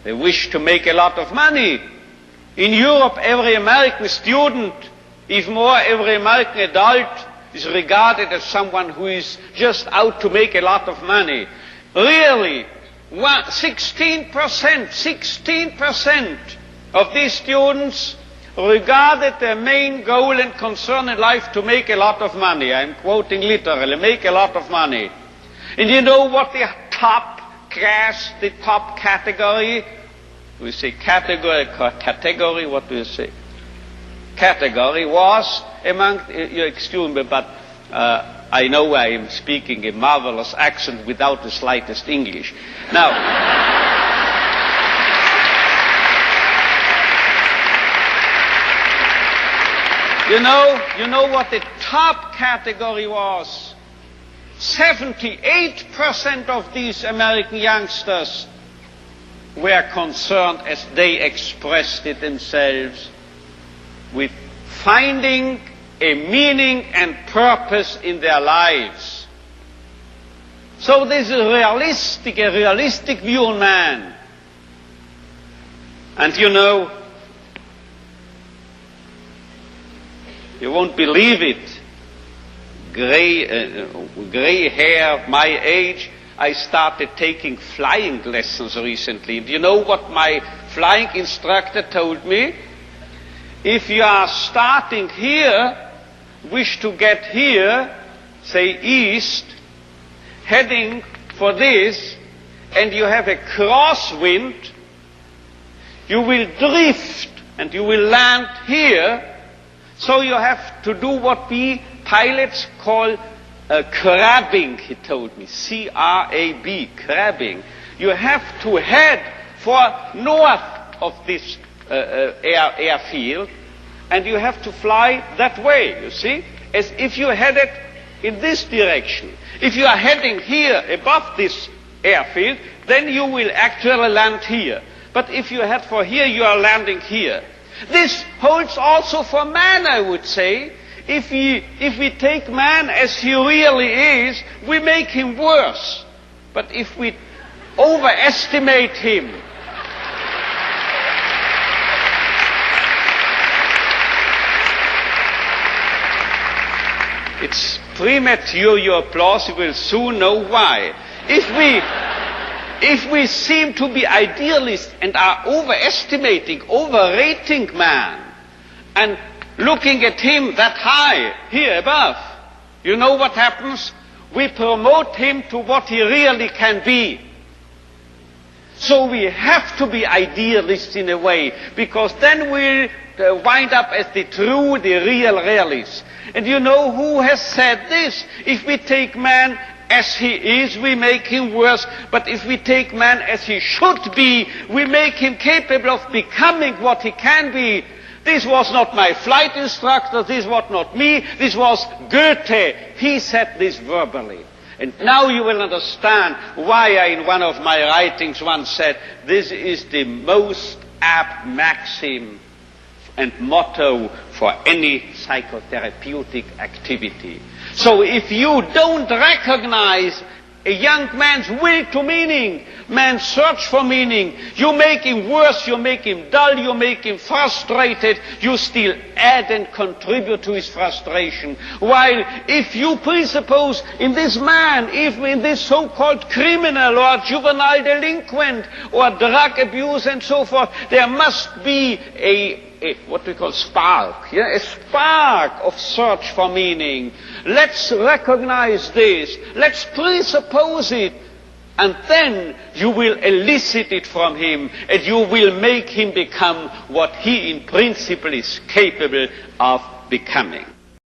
They wish to make a lot of money. In Europe, every American student, even more every American adult, is regarded as someone who is just out to make a lot of money. Really, 16% of these students regarded their main goal and concern in life to make a lot of money. I'm quoting literally, make a lot of money. And you know what the top class, the top category, we say category, what do you say? Category was among, you excuse me, but I know I am speaking a marvelous accent without the slightest English. Now, you know what the top category was? 78% of these American youngsters were concerned, as they expressed it themselves, with finding a meaning and purpose in their lives. So this is a realistic view on man. And you know, you won't believe it, gray hair, my age, I started taking flying lessons recently. Do you know what my flying instructor told me? If you are starting here, wish to get here, say east, heading for this, and you have a crosswind, you will drift and you will land here. So you have to do what we pilots call crabbing, he told me, C-R-A-B, crabbing. You have to head for north of this airfield, and you have to fly that way, you see, as if you headed in this direction. If you are heading here above this airfield, then you will actually land here. But if you head for here, you are landing here. This holds also for man, I would say. If we take man as he really is, we make him worse. But if we overestimate him, it's premature, your applause, you will soon know why. If we seem to be idealists and are overrating man, and looking at him that high, here above, you know what happens? We promote him to what he really can be. So we have to be idealists in a way, because then we'll wind up as the real realists. And you know who has said this? If we take man as he is, we make him worse. But if we take man as he should be, we make him capable of becoming what he can be. This was not my flight instructor, this was not me, this was Goethe. He said this verbally. And now you will understand why I, in one of my writings, once said, this is the most apt maxim and motto for any psychotherapeutic activity. So if you don't recognize a young man's will to meaning, man's search for meaning, you make him worse, you make him dull, you make him frustrated, you still add and contribute to his frustration. While if you presuppose in this man, even in this so-called criminal or juvenile delinquent or drug abuse and so forth, there must be a what we call spark, a spark of search for meaning. Let's recognize this, let's presuppose it, and then you will elicit it from him, and you will make him become what he in principle is capable of becoming.